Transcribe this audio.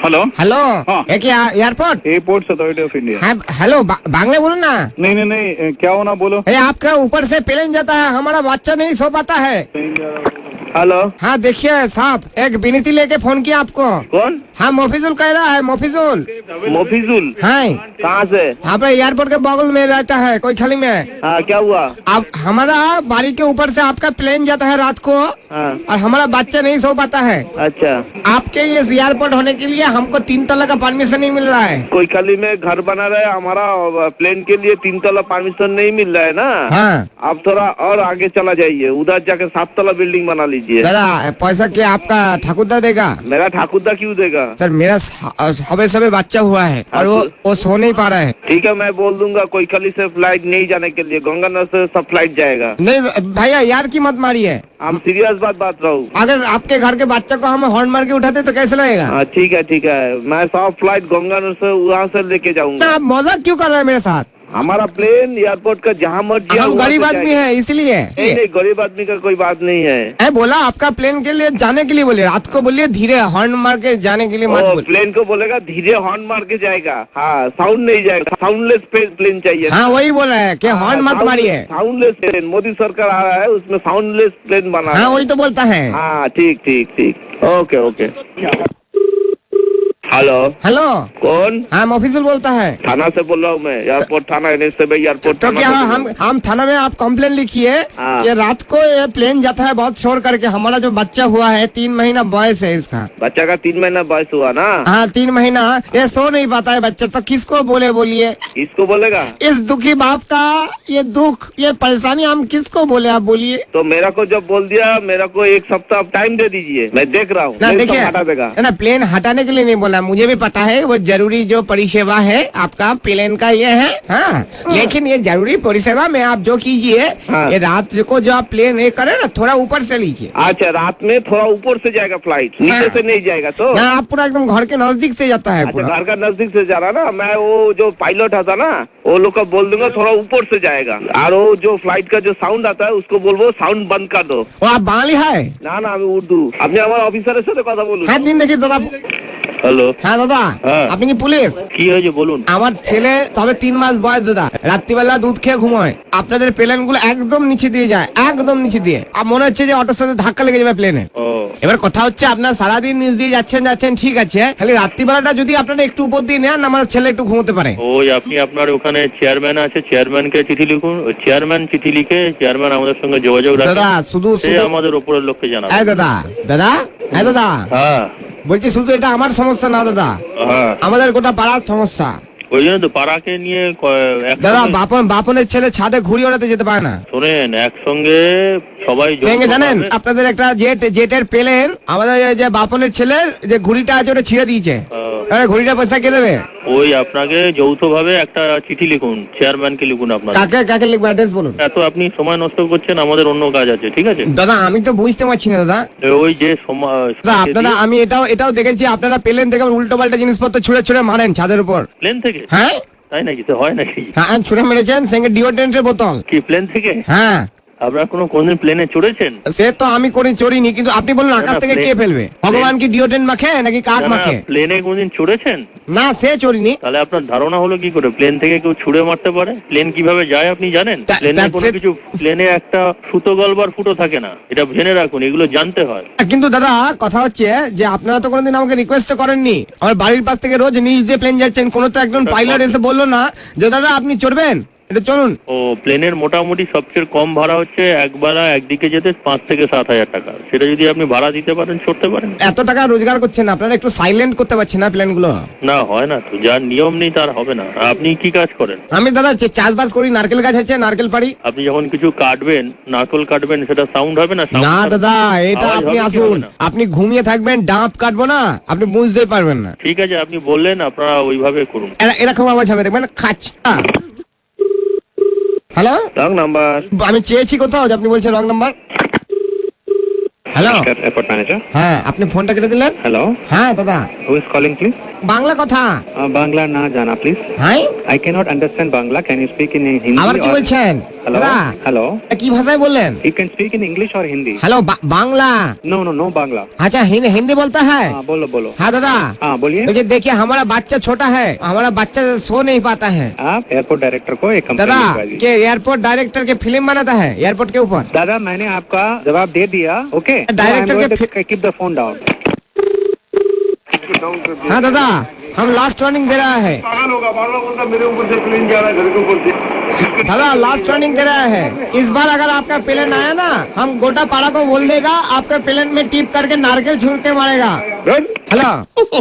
Hello hello हाँ। ये क्या airport? Airport authority of India. हाँ हेलो, बांग्ला बोलो ना। नहीं नहीं नहीं, क्या होना बोलो। ये आपका ऊपर से प्लेन जाता है, हमारा बच्चा नहीं सो पाता है। हेलो, हाँ देखिए साहब, एक विनती लेके फोन किया आपको। कौन? हाँ मोफिजुल कह रहा है, मोफिजुल। मोफिजुल? हाँ कहाँ से? आपका एयरपोर्ट के बगल में रहता है कोई खाली में। हाँ, क्या हुआ? अब हमारा बारी के ऊपर से आपका प्लेन जाता है रात को, हाँ, और हमारा बच्चा नहीं सो पाता है। अच्छा। आपके ये एयरपोर्ट होने के लिए हमको 3 तला का परमिशन नहीं मिल रहा है। कोई खाली में घर बना रहा है, हमारा प्लेन के लिए 3 तला परमिशन नहीं मिल रहा है ना। हाँ आप थोड़ा और आगे चला जाइए, उधर जाके 7 तला बिल्डिंग बना लीजिए। दादा पैसा क्या आपका ठाकुरदा देगा? मेरा ठाकुरदा क्यों देगा? सर मेरा सबे सबे बच्चा हुआ है और वो सो नहीं पा रहा है। ठीक है, मैं बोल दूंगा कोई खाली से फ्लाइट नहीं जाने के लिए, गंगानगर से सब फ्लाइट जाएगा। नहीं भैया यार की मत मारिए, हम सीरियस बात रहा हूँ। अगर आपके घर के बच्चा को हम हॉर्न मार के उठाते तो कैसे लगेगा? हाँ ठीक है, मैं सब फ्लाइट गंगानगर से वहाँ से लेके ना जाऊंगा। आप मजाक क्यों कर रहे हैं मेरे साथ? हमारा प्लेन एयरपोर्ट का जहाँ मर्जी हम गरीब आदमी है इसलिए। नहीं, गरीब आदमी का कोई बात नहीं है। मैं बोला आपका प्लेन के लिए जाने के लिए बोले, रात को बोलिए धीरे हॉर्न मार के जाने के लिए मत बोलिए। प्लेन को बोलेगा धीरे हॉर्न मार के जाएगा। हाँ, साउंड नहीं जाएगा, साउंडलेस प्लेन चाहिए। हाँ वही बोला है कि हॉर्न मत मारिए। साउंडलेस प्लेन मोदी सरकार आ रहा है, उसमें साउंडलेस प्लेन बना हाँ वही तो बोलता है। हाँ ठीक, ओके। हेलो हेलो कौन? हाँ मोफिजुल बोलता है। थाना से बोल रहा हूँ मैं, एयरपोर्ट थाना एयरपोर्ट। तो क्या हम थाना में आप कंप्लेन लिखिए हाँ। कि रात को ये प्लेन जाता है बहुत शोर करके, हमारा जो बच्चा हुआ है 3 महीना बॉयस है इसका। बच्चा का 3 महीना बयस हुआ ना? हाँ 3 महीना, ये सो नहीं पाता है बच्चा, तो किसको बोलिए? किसको बोलेगा? इस दुखी बाप का ये दुख, ये परेशानी हम किसको बोले, आप बोलिए। तो मेरा को जब बोल दिया, मेरा को 1 सप्ताह टाइम दे दीजिए, मैं देख रहा हूँ। ना देखिए हटा देगा ना, प्लेन हटाने के लिए नहीं बोला, मुझे भी पता है वो जरूरी जो परिसेवा है आपका प्लेन का ये है। हाँ लेकिन ये जरूरी परिसेवा में आप जो कीजिए, हाँ। ये रात को जो आप प्लेन ये करे ना, थोड़ा ऊपर से लीजिए। अच्छा, रात में थोड़ा ऊपर से जाएगा फ्लाइट, नीचे से नहीं जाएगा तो? ना आप पूरा एकदम घर के नजदीक से जाता है अच्छा, पूरा। घर का नजदीक से जा रहा ना, मैं वो जो पायलट आता ना, वो लोग को बोल दूंगा थोड़ा ऊपर से जाएगा। और वो जो फ्लाइट का जो साउंड आता है उसको बोलबो साउंड बंद कर दो। वो आप बांग्ली है ना मैं उर्दू। আপনি আমার অফিসারের সাথে কথা বলুন। হ্যাঁ দিন দেখি দাদা। হ্যালো, হ্যাঁ দাদা হ্যাঁ। আপনি কি পুলিশ? কি হয়েছে বলুন। আমার ছেলে তবে 3 মাস বয়স দাদা, রাত্রিবেলা দুধ খেয়ে ঘুমোয়, আপনাদের প্লেন গুলো একদম নিচে দিয়ে যায়, একদম নিচে দিয়ে, আর মনে হচ্ছে যে অটোর সাথে ধাক্কা লেগে যাবে প্লেনে। ও এবার কথা হচ্ছে আপনার সারাদিন নিচ দিয়ে যাচ্ছেন ঠিক আছে, খালি রাত্রিবেলাটা যদি আপনারা একটু উপর দিয়ে নেন, আমার ছেলে একটু ঘুমোতে পারে। ওই আপনি আপনার ওখানে চেয়ারম্যান আছে, চেয়ারম্যানকে চিঠি লিখুন, ওই চেয়ারম্যান চিঠি লিখে চেয়ারম্যান আমাদের সঙ্গে যোগাযোগ রাখে, দাদা শুধু সে আমাদের উপরের লোককে জানাবে। দাদা দাদা হ্যাঁ বলছি শুধু এটা আমার সমস্যা না দাদা, হ্যাঁ, আমাদের গোটা পাড়ার সমস্যা। ওই জন্য তো পাড়াকে নিয়ে দাদা বাপনের ছেলে ছাদে ঘুড়ি ওড়াতে যেতে পারে না। শোনেন, একসঙ্গে সবাই জানেন আপনাদের একটা জেটের প্লেন, আমাদের যে বাপনের ছেলের যে ঘুড়িটা আছে ওটা ছিঁড়ে দিয়েছে, ঘুড়িটা পয়সা কে দেবে? ওই আপনাকে যৌথ ভাবে একটা চিঠি লিখুন, চেয়ারম্যানকে লিখুন। আপনার কাকে লিখবো, অ্যাড্রেস বলুন। এত আপনি সময় নষ্ট করছেন, আমাদের অন্য কাজ আছে, ঠিক আছে? দাদা আমি তো বুঝতে পারছি না দাদা। ওই যে সময় আপনারা, আমি এটাও দেখেছি আপনারা প্লেন থেকে উল্টো পাল্টা জিনিসপত্র ছুঁড়ে মারেন ছাদের উপর। প্লেন থেকে? হ্যাঁ তাই নাকি? তো হয় নাকি? হ্যাঁ ছুঁড়ে মেরেছেন, সঙ্গে ডিওড্রেন্টের বোতল। কি প্লেন থেকে? হ্যাঁ। আপনারা কোনদিন প্লেনে চড়েছেন? সে তো আমি চড়িনি, কিন্তু আপনি বলুন আকাশ থেকে কে ফেলবে? ভগবান কি ডিওড্রেন্ট মাখে নাকি কাক মাখে? প্লেনে কোনদিন চড়েছেন? না সে চড়িনি। তাহলে আপনার ধারণা হলো কি করে প্লেন থেকে কেউ ছুড়ে মারতে পারে? প্লেন কিভাবে যায় আপনি জানেন? প্লেনে কোনো কিছু, প্লেনে একটা সুতো গলবার ফুটো থাকে না, এটা জেনে রাখুন, এগুলো জানতে হয়। কিন্তু দাদা কথা হচ্ছে যে আপনারা তো কোনোদিন আমাকে রিকোয়েস্ট করেননি, আমার বাড়ির পাশ থেকে রোজ নিচ দিয়ে প্লেন যাচ্ছেন, কোনো তো একজন পাইলট এসে বললো না যে দাদা আপনি চড়বেন, এটা চলুন। ও প্লেনের মোটামুটি সবচেয়ে কম ভাড়া হচ্ছে একদিকে যেতে 5 থেকে 7 হাজার টাকা। সেটা যদি আপনি ভাড়া দিতে পারেন, চড়তে পারেন। এত টাকা রোজগার করছেন আপনারা, একটু সাইলেন্ট করতে পারছেন না প্লেন গুলো? না হয় না তো, যার নিয়ম নেই তার হবে না। আপনি কি কাজ করেন? আমি দাদা চাষবাস করি, নারকেল গাছ আছে, নারকেল পাড়ি। আপনি যখন কিছু কাটবেন, নারকেল কাটবেন, সেটা সাউন্ড হবে না? না দাদা এটা আপনি আসুন, আপনি ঘুমিয়ে থাকবেন, ডাব কাটবো না, আপনি বুঝতেই পারবেন না। ঠিক আছে, আপনি বললেন, আপনারা ওইভাবে করুন। এরকম আওয়াজ হবে দেখবেন, খাচ্ছা। Hello, wrong number. আমি চেয়েছি কোথাও, আপনি বলছেন wrong number. Hello airport manager. হ্যাঁ আপনি ফোনটা কেটে দিলেন। হ্যালো, হ্যাঁ দাদা। Who is calling please? Bangla কথা। বাংলা না জানা প্লিজ। হ্যাঁ I cannot understand Bangla. Can you speak in Hindi? আবার কি বলছেন? Hello. দাদা Hello. কি ভাষায় বললেন? You can speak in English or Hindi. Hello Bangla? No Bangla. अच्छा हिंदी बोलता है? हाँ बोलो. हाँ दादा हाँ बोलिए. मुझे देखिए हमारा बच्चा छोटा है, हमारा बच्चा सो नहीं पाता है। आप एयरपोर्ट डायरेक्टर को एक कंप्लेंट दादा लिखवा दीजिए. के एयरपोर्ट डायरेक्टर के फिल्म बनाता है एयरपोर्ट के ऊपर। दादा मैंने आपका जवाब दे दिया. ओके. डायरेक्टर के कीप द फोन डाउन. हाँ दादा हम लास्ट वार्निंग दे रहा है। पागल होगा बोलता मेरे ऊपर से प्लेन जा रहा है घर के ऊपर से। दादा लास्ट वार्निंग दे रहा है, इस बार अगर आपका प्लेन आया ना हम गोटा पाड़ा को बोल देगा आपके प्लेन में टिप करके नारकेल छूट के मारेगा। हेलो